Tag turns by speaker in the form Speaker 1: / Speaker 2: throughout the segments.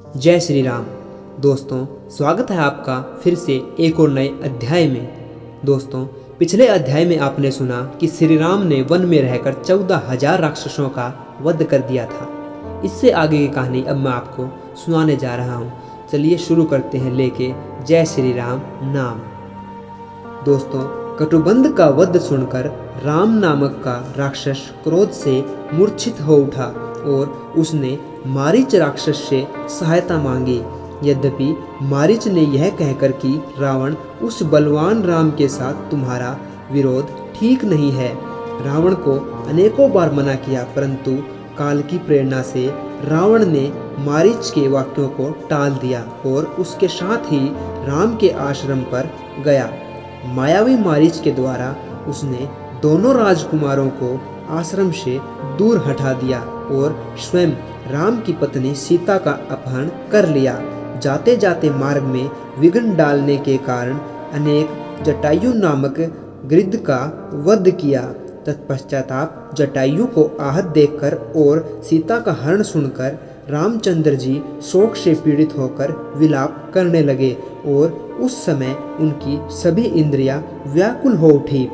Speaker 1: जय श्री राम। दोस्तों, स्वागत है आपका फिर से एक और नए अध्याय में। दोस्तों, पिछले अध्याय में आपने सुना कि श्री राम ने वन में रहकर 14,000 राक्षसों का वध कर दिया था। इससे आगे की कहानी अब मैं आपको सुनाने जा रहा हूँ। चलिए शुरू करते हैं लेके जय श्री राम नाम। दोस्तों, कटुबंध का वध सुनकर राम नामक का राक्षस क्रोध से मूर्छित हो उठा और उसने मारीच राक्षस से सहायता मांगी। यद्यपि मारीच ने यह कहकर कि रावण, उस बलवान राम के साथ तुम्हारा विरोध ठीक नहीं है, रावण को अनेकों बार मना किया, परंतु काल की प्रेरणा से रावण ने मारीच के वाक्यों को टाल दिया और उसके साथ ही राम के आश्रम पर गया। मायावी मारीच के द्वारा उसने दोनों राजकुमारों को आश्रम से दूर हटा दिया और स्वयं राम की पत्नी सीता का अपहरण कर लिया। जाते जाते मार्ग में विघ्न डालने के कारण अनेक जटायु नामक गिद्ध का वध किया। तत्पश्चात जटायु को आहत देखकर और सीता का हरण सुनकर रामचंद्र जी शोक से पीड़ित होकर विलाप करने लगे और उस समय उनकी सभी इंद्रियां व्याकुल हो उठी।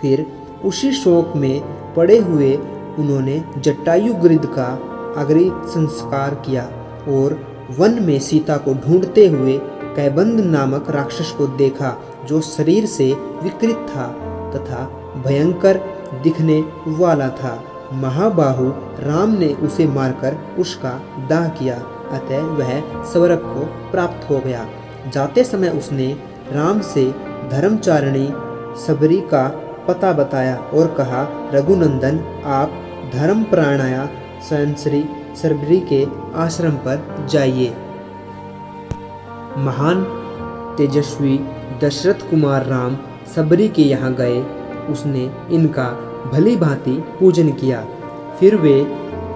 Speaker 1: फिर उसी शोक में पड़े हुए उन्होंने जटायु गिद्ध का अग्नि संस्कार किया और वन में सीता को ढूंढते हुए कैबंध नामक राक्षस को देखा, जो शरीर से विकृत था तथा भयंकर दिखने वाला था। महाबाहु राम ने उसे मारकर उसका दाह किया, अतः वह स्वर्ग को प्राप्त हो गया। जाते समय उसने राम से धर्मचारिणी सबरी का पता बताया और कहा, रघुनंदन, आप धर्मप्राणया संश्री सबरी के आश्रम पर जाइए। महान तेजस्वी दशरथ कुमार राम सबरी के यहाँ गए। उसने इनका भली भांति पूजन किया। फिर वे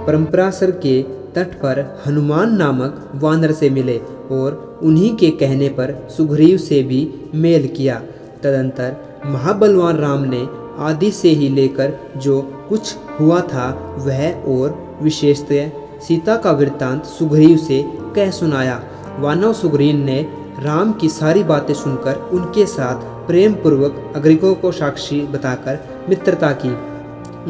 Speaker 1: परंपरासर के तट पर हनुमान नामक वानर से मिले और उन्हीं के कहने पर सुग्रीव से भी मेल किया। तदंतर महाबलवान राम ने आदि से ही लेकर जो कुछ हुआ था वह और विशेषतः सीता का वृत्तांत सुग्रीव से कह सुनाया। वानव सुग्रीव ने राम की सारी बातें सुनकर उनके साथ प्रेम पूर्वक अग्रिकों को साक्षी बताकर मित्रता की।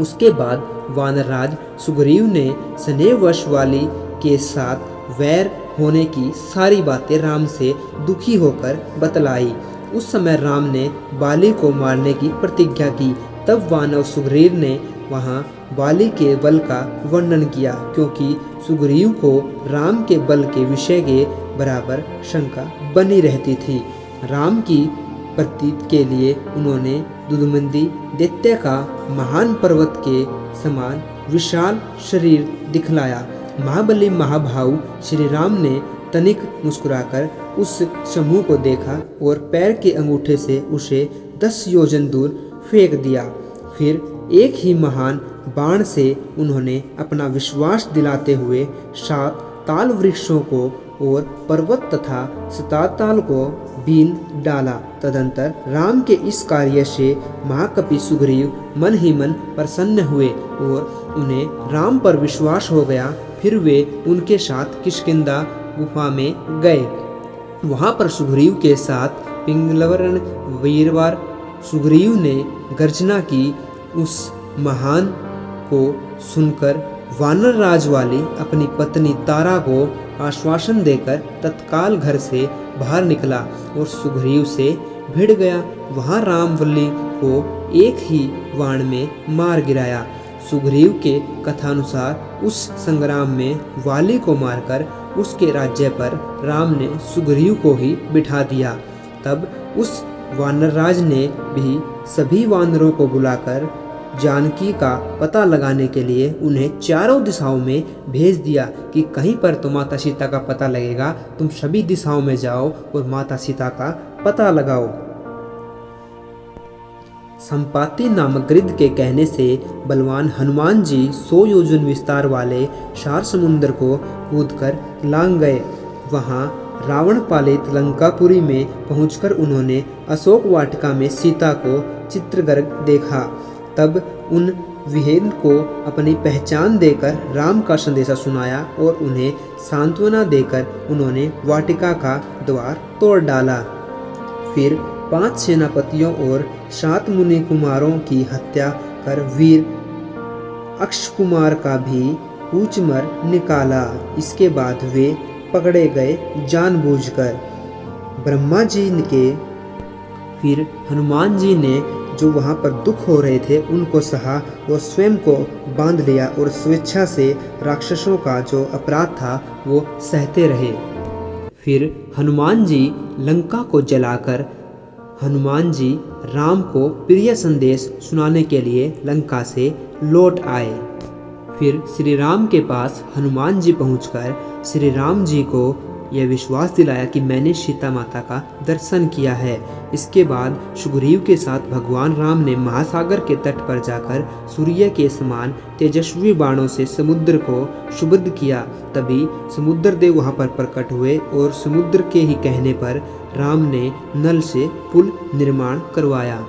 Speaker 1: उसके बाद वानरराज सुग्रीव ने स्नेहवश वाली के साथ वैर होने की सारी बातें राम से दुखी होकर बतलाई। उस समय राम ने बाली को मारने की प्रतिज्ञा की। तब वानव सुग्रीव ने वहाँ बाली के बल का वर्णन किया, क्योंकि सुग्रीव को राम के बल के विषय के बराबर शंका बनी रहती थी। राम की प्रतीत के लिए उन्होंने दुदुमंदी दैत्य का महान पर्वत के समान विशाल शरीर दिखलाया। महाबली महाभाऊ श्री राम ने तनिक मुस्कुराकर उस समूह को देखा और पैर के अंगूठे से उसे 10 योजन दूर फेंक दिया। फिर एक ही महान बाण से उन्होंने अपना विश्वास दिलाते हुए 7 ताल वृक्षों को और पर्वत तथा सताताल को बीन डाला। तदंतर राम के इस कार्य से महाकपि सुग्रीव मन ही मन प्रसन्न हुए और उन्हें राम पर विश्वास हो गया। फिर वे उनके साथ किष्किंधा गुफा में गए। वहां पर सुग्रीव के साथ पिंगलवर्ण वीरवार सुग्रीव ने गर्जना की। उस महान को सुनकर वानर राज वाली अपनी पत्नी तारा को आश्वासन देकर तत्काल घर से बाहर निकला और सुग्रीव से भिड़ गया। वहां रामवल्ली को एक ही वाण में मार गिराया। सुग्रीव के कथानुसार उस संग्राम में वाली को मारकर उसके राज्य पर राम ने सुग्रीव को ही बिठा दिया। तब उस वानरराज ने भी सभी वानरों को बुलाकर जानकी का पता लगाने के लिए उन्हें चारों दिशाओं में भेज दिया कि कहीं पर तो माता सीता का पता लगेगा, तुम सभी दिशाओं में जाओ और माता सीता का पता लगाओ। संपाति नामक गिद्ध के कहने से बलवान हनुमान जी 100 योजन विस्तार वाले सार समुद्र को कूदकर लांग गए। वहां रावण पालित लंकापुरी में पहुंचकर उन्होंने अशोक वाटिका में सीता को चित्रगर्भ देखा। तब उन विहेंद्र को अपनी पहचान देकर राम का संदेशा सुनाया और उन्हें सांत्वना देकर उन्होंने वाटिका का द्वार तोड़ डाला। फिर 5 सेनापतियों और 7 मुनि कुमारों की हत्या कर वीर अक्षकुमार का भी पूछमर निकाला। इसके बाद वे पकड़े गए जानबूझकर। ब्रह्मा जी के फिर हनुमान जी ने जो वहाँ पर दुख हो रहे थे उनको सहा और स्वयं को बांध लिया और स्वेच्छा से राक्षसों का जो अपराध था वो सहते रहे। फिर हनुमान जी लंका को जलाकर हनुमान जी राम को प्रिय संदेश सुनाने के लिए लंका से लौट आए। फिर श्री राम के पास हनुमान जी पहुंचकर श्री राम जी को यह विश्वास दिलाया कि मैंने सीता माता का दर्शन किया है। इसके बाद सुग्रीव के साथ भगवान राम ने महासागर के तट पर जाकर सूर्य के समान तेजस्वी बाणों से समुद्र को शुद्ध किया। तभी समुद्र देव वहां पर प्रकट हुए और समुद्र के ही कहने पर राम ने नल से पुल निर्माण करवाया।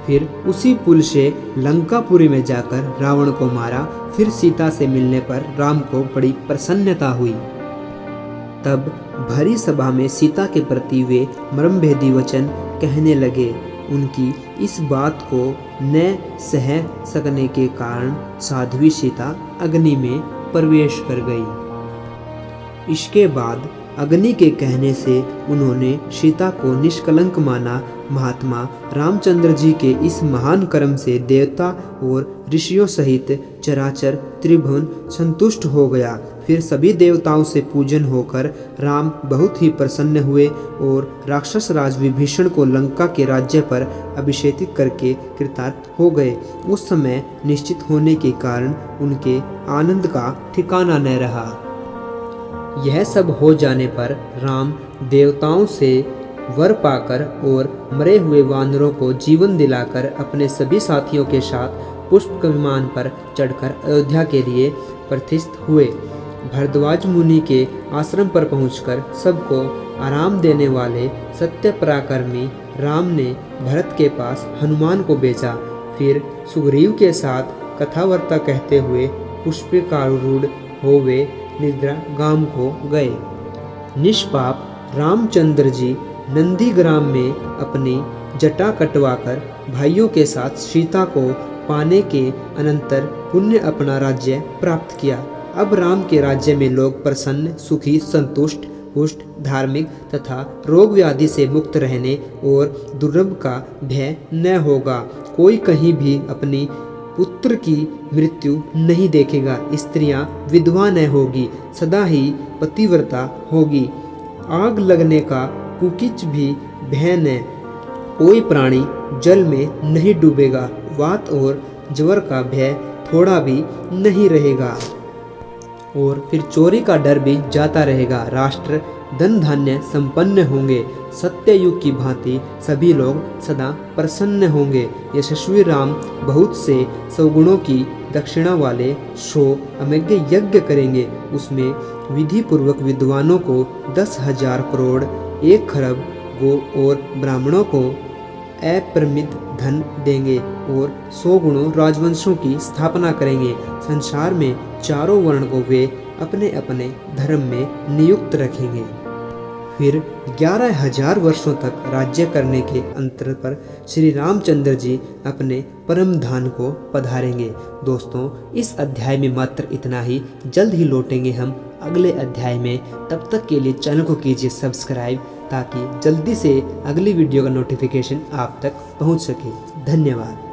Speaker 1: फिर उसी पुल से लंकापुरी में जाकर रावण को मारा। फिर सीता से मिलने पर राम को बड़ी प्रसन्नता हुई। तब भरी सभा में सीता के प्रति वे मर्मभेदी वचन कहने लगे। उनकी इस बात को न सह सकने के कारण साध्वी सीता अग्नि में प्रवेश कर गई। इसके बाद अग्नि के कहने से उन्होंने सीता को निष्कलंक माना। महात्मा रामचंद्र जी के इस महान कर्म से देवता और ऋषियों सहित चराचर त्रिभुवन संतुष्ट हो गया। फिर सभी देवताओं से पूजन होकर राम बहुत ही प्रसन्न हुए और राक्षस राज विभीषण को लंका के राज्य पर अभिषेकित करके कृतार्थ हो गए। उस समय निश्चित होने के कारण उनके आनंद का ठिकाना न रहा। यह सब हो जाने पर राम देवताओं से वर पाकर और मरे हुए वानरों को जीवन दिलाकर अपने सभी साथियों के साथ पुष्पक विमान पर चढ़कर अयोध्या के लिए प्रतिष्ठित हुए। भरद्वाज मुनि के आश्रम पर पहुंचकर सबको आराम देने वाले सत्य पराक्रमी राम ने भरत के पास हनुमान को भेजा। फिर सुग्रीव के साथ कथावार्ता कहते हुए पुष्पिकारूढ़ हो वे निद्रा गाम को गए। निष्पाप रामचंद्र जी नंदीग्राम में अपनी जटा कटवाकर भाइयों के साथ सीता को पाने के अनंतर पुण्य अपना राज्य प्राप्त किया। अब राम के राज्य में लोग प्रसन्न, सुखी, संतुष्ट, पुष्ट, धार्मिक तथा रोग व्याधि से मुक्त रहने और दुर्लभ का भय न होगा। कोई कहीं भी अपनी पुत्र की मृत्यु नहीं देखेगा। स्त्रियां विधवा न होगी, सदा ही पतिव्रता होगी। आग लगने का कुकिच भी भय न। कोई प्राणी जल में नहीं डूबेगा। वात और ज्वर का भय थोड़ा भी नहीं रहेगा और फिर चोरी का डर भी जाता रहेगा। राष्ट्र धन धान्य संपन्न होंगे। सत्य युग की भांति सभी लोग सदा प्रसन्न होंगे। यशस्वी राम बहुत से सौगुणों की दक्षिणा वाले 100 अमेघ्य यज्ञ करेंगे। उसमें विधि पूर्वक विद्वानों को 10,000 करोड़ 1 खरब गो और ब्राह्मणों को अपरिमित धन देंगे और 100 गुणों राजवंशों की स्थापना करेंगे। संसार में चारों वर्ण को वे अपने अपने धर्म में नियुक्त रखेंगे। फिर 11,000 वर्षों तक राज्य करने के अंतर पर श्री रामचंद्र जी अपने परम धाम को पधारेंगे। दोस्तों, इस अध्याय में मात्र इतना ही। जल्द ही लौटेंगे हम अगले अध्याय में। तब तक के लिए चैनल को कीजिए सब्सक्राइब ताकि जल्दी से अगली वीडियो का नोटिफिकेशन आप तक पहुंच सके। धन्यवाद।